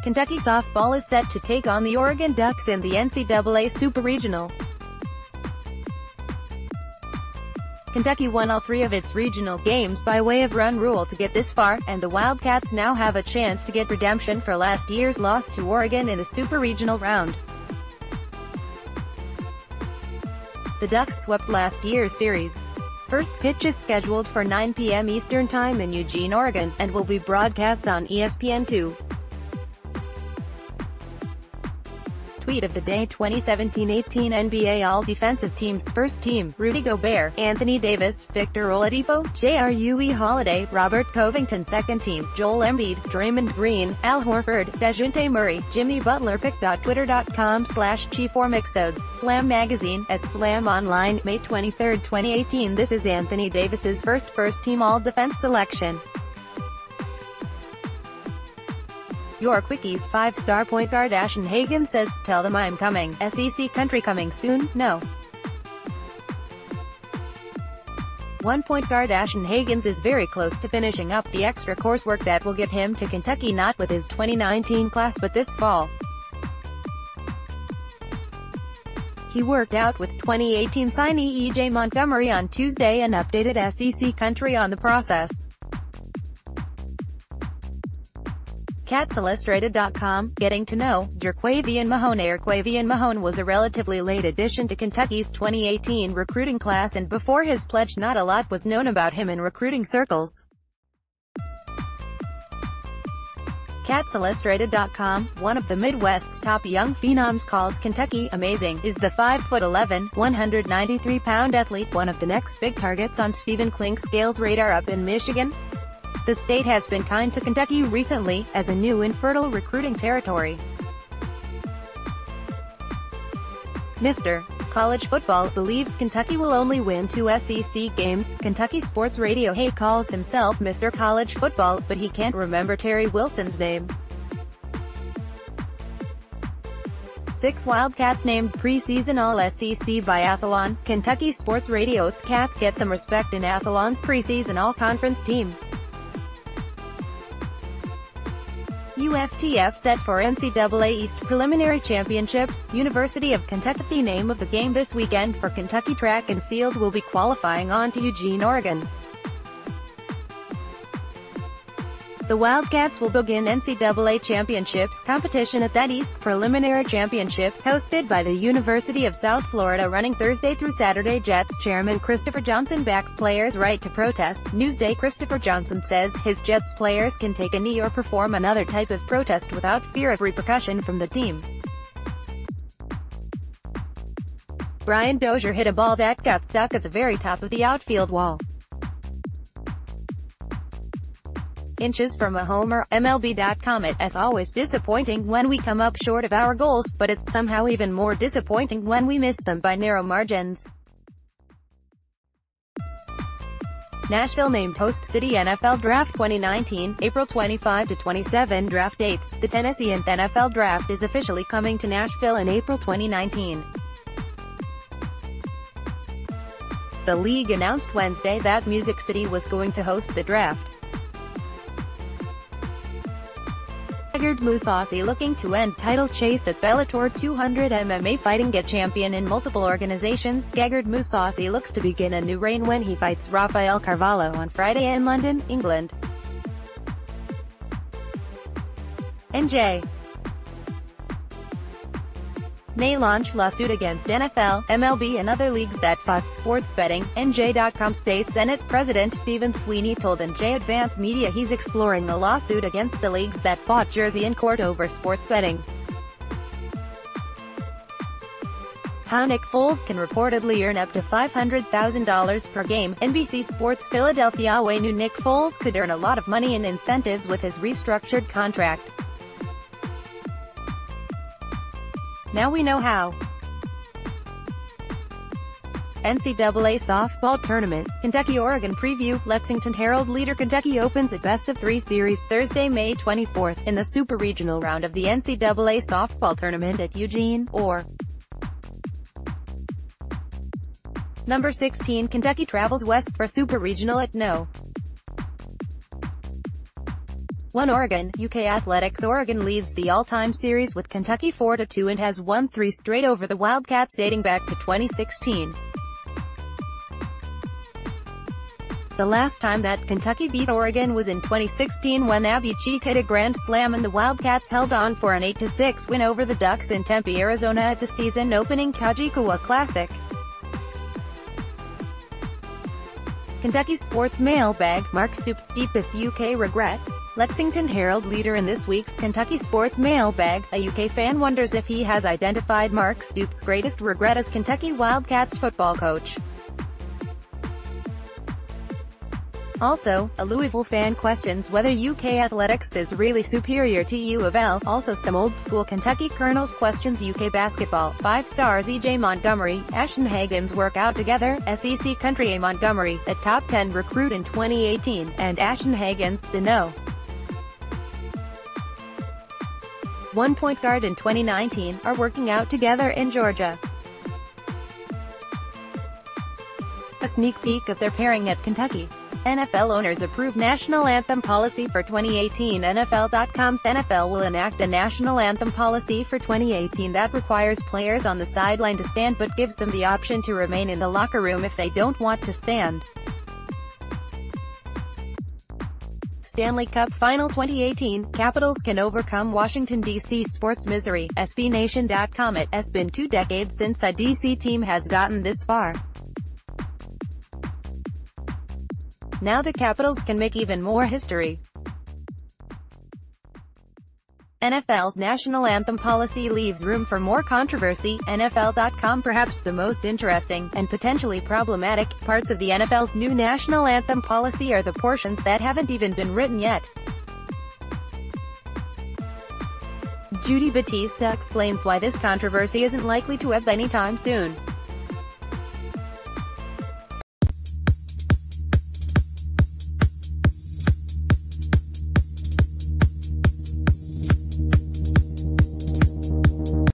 Kentucky softball is set to take on the Oregon Ducks in the NCAA Super Regional. Kentucky won all 3 of its regional games by way of run rule to get this far, and the Wildcats now have a chance to get redemption for last year's loss to Oregon in the Super Regional round. The Ducks swept last year's series. First pitch is scheduled for 9 p.m. Eastern Time in Eugene, Oregon, and will be broadcast on ESPN2. Tweet of the day: 2017-18 NBA All-Defensive Teams. First team: Rudy Gobert, Anthony Davis, Victor Oladipo, Jrue Holiday, Robert Covington. Second team: Joel Embiid, Draymond Green, Al Horford, Dejounte Murray, Jimmy Butler. Pic.twitter.com/G4Mixodes. Slam Magazine, @Slam Online, May 23, 2018. This is Anthony Davis's first team All-Defense selection. Your Quickies 5-star point guard Ashton Hagen says, "Tell them I'm coming. SEC country coming soon, no." 1 point guard Ashton Hagens is very close to finishing up the extra coursework that will get him to Kentucky, not with his 2019 class but this fall. He worked out with 2018 signee E.J. Montgomery on Tuesday and updated SEC country on the process. CatsIllustrated.com, getting to know Jerquavian Mahone. Jerquavian Mahone was a relatively late addition to Kentucky's 2018 recruiting class, and before his pledge not a lot was known about him in recruiting circles. CatsIllustrated.com, one of the Midwest's top young phenoms, calls Kentucky amazing. Is the 5'11", 193-pound athlete one of the next big targets on Stephen Clinkscale's radar up in Michigan? The state has been kind to Kentucky recently, as a new infertile recruiting territory. Mr. College Football believes Kentucky will only win 2 SEC games. Kentucky Sports Radio. He calls himself Mr. College Football, but he can't remember Terry Wilson's name. 6 Wildcats named preseason All-SEC Biathlon. Kentucky Sports Radio. The Cats get some respect in Athlon's preseason All-Conference team. UFTF set for NCAA East Preliminary Championships. University of Kentucky. The name of the game this weekend for Kentucky track and field will be qualifying on to Eugene, Oregon. The Wildcats will begin NCAA Championships competition at that East Preliminary Championships hosted by the University of South Florida running Thursday through Saturday. Jets chairman Christopher Johnson backs players' right to protest. Newsday. Christopher Johnson says his Jets players can take a knee or perform another type of protest without fear of repercussion from the team. Brian Dozier hit a ball that got stuck at the very top of the outfield wall. Inches from a homer. MLB.com. It's always disappointing when we come up short of our goals, but it's somehow even more disappointing when we miss them by narrow margins. Nashville named host city NFL Draft 2019, April 25 to 27 draft dates. The Tennessee NFL Draft is officially coming to Nashville in April 2019. The league announced Wednesday that Music City was going to host the draft. Gegard Mousasi looking to end title chase at Bellator 200. MMA fighting get champion in multiple organizations. Gegard Mousasi looks to begin a new reign when he fights Rafael Carvalho on Friday in London, England. NJ may launch lawsuit against NFL, MLB and other leagues that fought sports betting. NJ.com. State Senate President Stephen Sweeney told NJ Advance Media he's exploring a lawsuit against the leagues that fought Jersey in court over sports betting. How Nick Foles can reportedly earn up to $500,000 per game. NBC Sports. Philadelphia knew Nick Foles could earn a lot of money in incentives with his restructured contract. Now we know how. NCAA Softball Tournament. Kentucky-Oregon Preview. Lexington Herald leader Kentucky opens a best-of-3 series Thursday, May 24th, in the Super Regional round of the NCAA Softball Tournament at Eugene, or Number 16 Kentucky travels west for Super Regional at No. 1 Oregon, UK Athletics. Oregon leads the all-time series with Kentucky 4-2 and has won 3 straight over the Wildcats dating back to 2016. The last time that Kentucky beat Oregon was in 2016 when Abby Cheek hit a grand slam and the Wildcats held on for an 8-6 win over the Ducks in Tempe, Arizona at the season-opening Kajikawa Classic. Kentucky Sports Mailbag. Mark Stoops' deepest UK regret? Lexington Herald leader in this week's Kentucky Sports Mailbag, a UK fan wonders if he has identified Mark Stoops' greatest regret as Kentucky Wildcats football coach. Also, a Louisville fan questions whether UK athletics is really superior to U of L. Also, some old-school Kentucky Colonels questions UK basketball. 5 stars E.J. Montgomery, Ashton Hagens work out together. SEC Country A. Montgomery, a top 10 recruit in 2018, and Ashton Hagens, the no. 1 point guard in 2019, are working out together in Georgia. A sneak peek of their pairing at Kentucky. NFL owners approve national anthem policy for 2018. NFL.com. NFL will enact a national anthem policy for 2018 that requires players on the sideline to stand but gives them the option to remain in the locker room if they don't want to stand. Stanley Cup Final 2018, Capitals can overcome Washington, D.C. sports misery. SBNation.com. It has been 2 decades since a D.C. team has gotten this far. Now the Capitals can make even more history. NFL's national anthem policy leaves room for more controversy. NFL.com. Perhaps the most interesting, and potentially problematic, parts of the NFL's new national anthem policy are the portions that haven't even been written yet. Judy Batista explains why this controversy isn't likely to end anytime soon.